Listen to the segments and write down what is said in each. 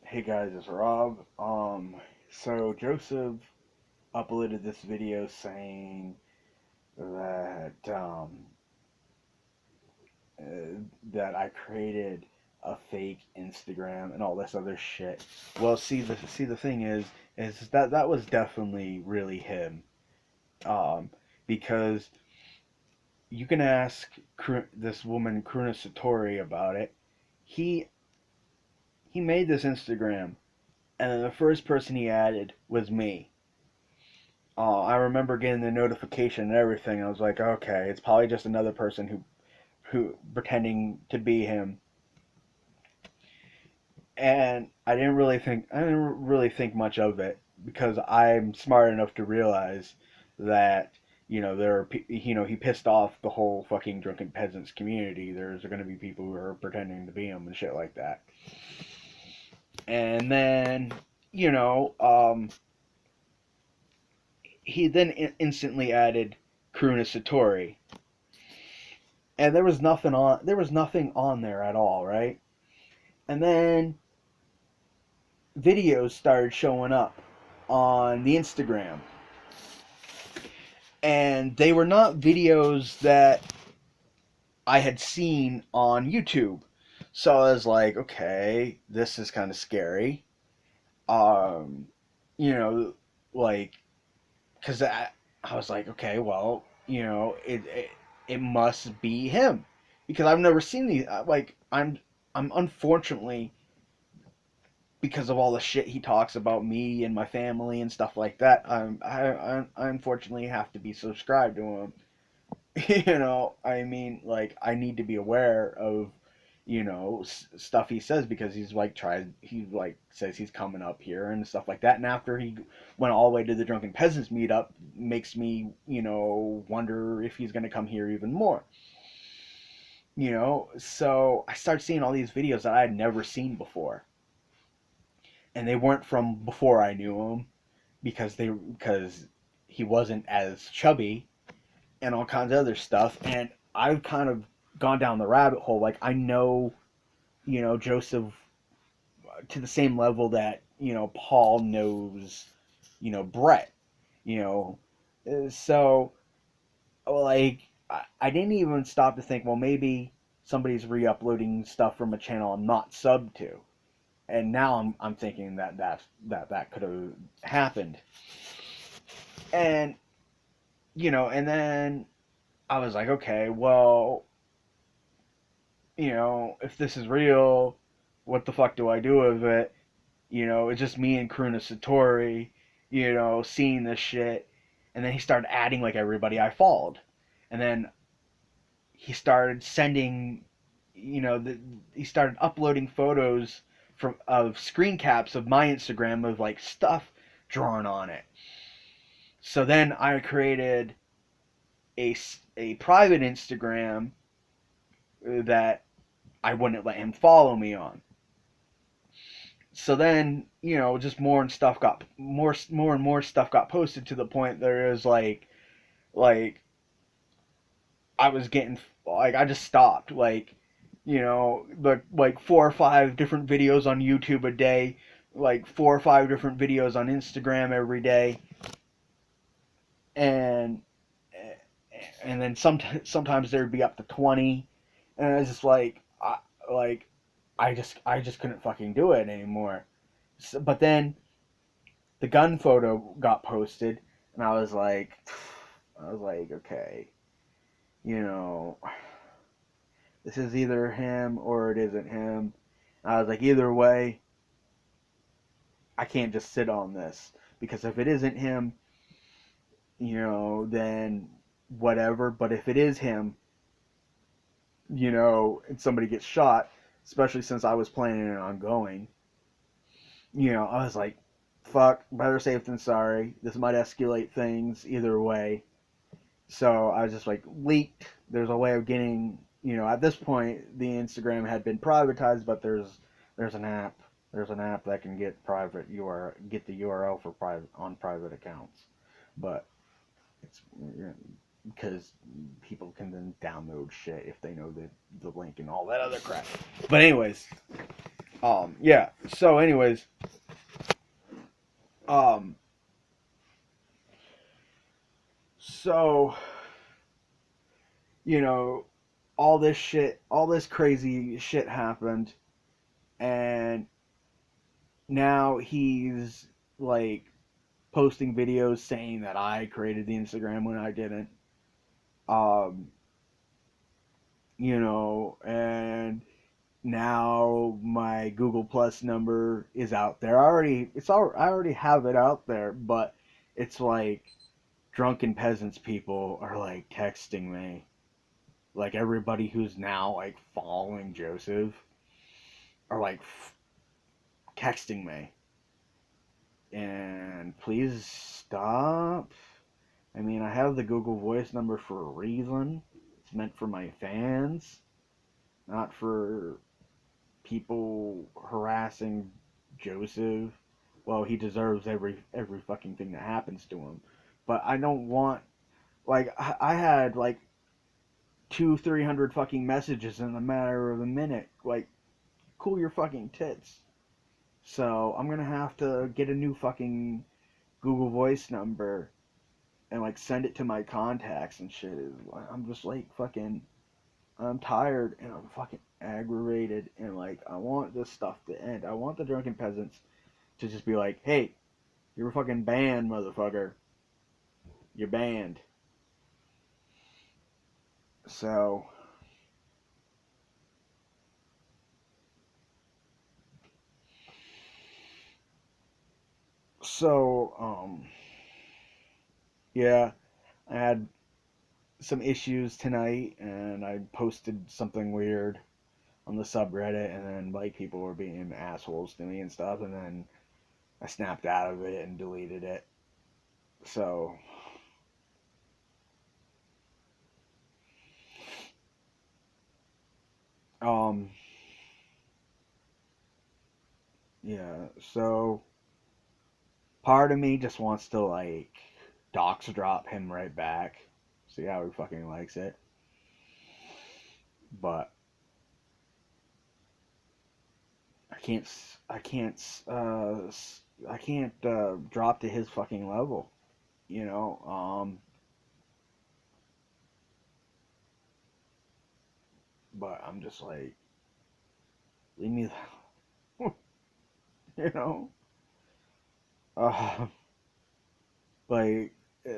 Hey guys, it's Rob. So Joseph uploaded this video saying that that I created a fake Instagram and all this other shit. Well, see the thing is that that was definitely really him. Um, because you can ask this woman Kruna Satori about it. He he made this Instagram, and then the first person he added was me. I remember getting the notification and everything. I was like, okay, it's probably just another person who pretending to be him. And I didn't really think much of it because I'm smart enough to realize that there are he pissed off the whole fucking drunken peasants community. There's going to be people who are pretending to be him and shit like that. And then you know he then instantly added Karuna Satori, and there was nothing on there at all, right? And then videos started showing up on the Instagram, and they were not videos that I had seen on YouTube. So I was like, okay, this is kind of scary. Um, you know, like, because I was like, okay, well, it must be him because I've never seen these. I'm unfortunately, because of all the shit he talks about me and my family and stuff like that, I unfortunately have to be subscribed to him. I mean, like I need to be aware of stuff he says because he like says he's coming up here and stuff like that. And after he went all the way to the Drunken Peasants meetup, makes me wonder if he's gonna come here even more. So I started seeing all these videos that I had never seen before, and they weren't from before I knew him because he wasn't as chubby and all kinds of other stuff. And I've kind of gone down the rabbit hole. Like I know, Joseph to the same level that Paul knows, Brett. You know, so like I didn't even stop to think. Well, maybe somebody's re-uploading stuff from a channel I'm not sub to, and now I'm thinking that could have happened. And and then I was like, okay, well, if this is real, what the fuck do I do with it? It's just me and Karuna Satori, seeing this shit. And then he started adding like everybody I followed. And then he started sending, he started uploading photos of screen caps of my Instagram of like stuff drawn on it. So then I created a, a private Instagram that I wouldn't let him follow me on. So then, just more and more stuff got posted to the point there is like I was getting like I just stopped like 4 or 5 different videos on YouTube a day, like 4 or 5 different videos on Instagram every day, and and then sometimes there'd be up to 20, and I was just like I just couldn't fucking do it anymore. So, but then the gun photo got posted, and I was like, okay, you know, this is either him or it isn't him. I was like, either way, I can't just sit on this because if it isn't him, then whatever. But if it is him, and somebody gets shot, especially since I was planning on going, I was like, fuck, better safe than sorry. This might escalate things either way. So I was just like, leaked. There's a way of getting, at this point, the Instagram had been privatized, but there's an app. There's an app that can get the URL for private on private accounts, but it's because people can then download shit if they know the link and all that other crap. But anyways, Yeah. So, anyways, um, so you know, all this crazy shit happened, and now he's like posting videos saying that I created the Instagram when I didn't. Um, and now my Google Plus number is out there. I already have it out there, but it's like drunken peasants people are like texting me. Like everybody who's now like following Joseph are like texting me. And please stop. I mean, I have the Google Voice number for a reason. It's meant for my fans, not for people harassing Joseph. Well, he deserves every fucking thing that happens to him. But I don't want, like, I had like 300 fucking messages in a matter of a minute. Like, cool your fucking tits. So I'm gonna have to get a new fucking Google Voice number and like send it to my contacts and shit. I'm just like fucking, I'm tired and I'm fucking aggravated and like I want this stuff to end. I want the drunken peasants to just be like, hey, you're fucking banned, motherfucker. You're banned. So, so, yeah, I had some issues tonight and I posted something weird on the subreddit and then like people were being assholes to me and stuff and then I snapped out of it and deleted it. So, um, yeah, so part of me just wants to like dox drop him right back. See how he fucking likes it. But I can't I can't I can't drop to his fucking level, you know. But I'm just like leave me you know. Uh like uh,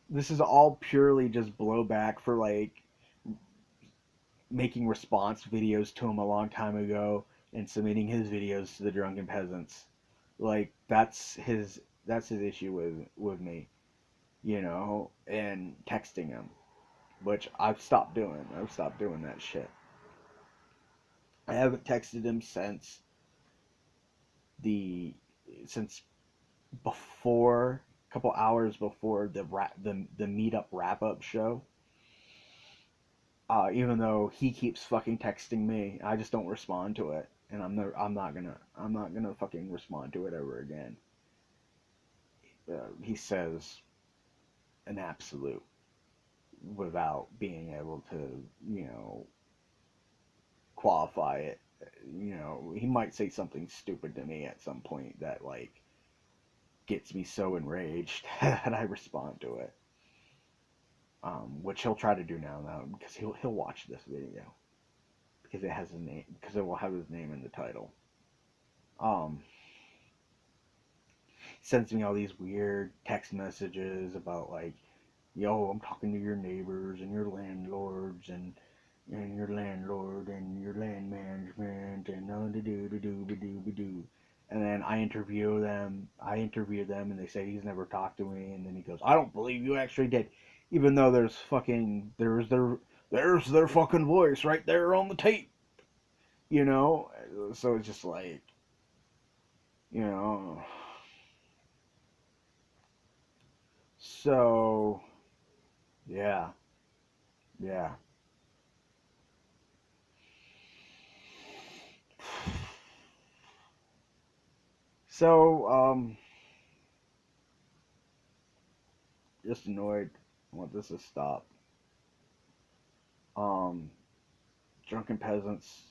this is all purely just blowback for like making response videos to him a long time ago and submitting his videos to the drunken peasants. Like that's his issue with me, you know, and texting him, which I've stopped doing. I've stopped doing that shit. I haven't texted him the since before a couple hours before the meetup wrap up show. Even though he keeps fucking texting me, I just don't respond to it, and I'm not gonna fucking respond to it ever again. He says an absolute without being able to, you know, qualify it. You know, he might say something stupid to me at some point that like gets me so enraged that I respond to it. Which he'll try to do now because he'll watch this video because it has a name because it will have his name in the title. Um, sends me all these weird text messages about like, yo, I'm talking to your neighbors and your landlords and your landlord and your land management and do. And then I interview them. And they say he's never talked to me. And then he goes, I don't believe you actually did, even though there's their fucking voice right there on the tape. You know, so it's just like, you know, so yeah, yeah. So just annoyed. I want this to stop. Um, drunken peasants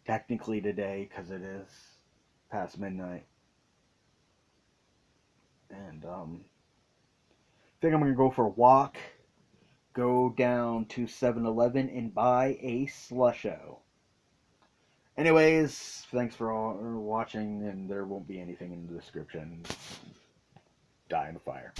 technically today because it is past midnight. And I think I'm going to go for a walk, go down to 7-Eleven and buy a slusho. Anyways, thanks for all watching, and there won't be anything in the description. Die in the fire.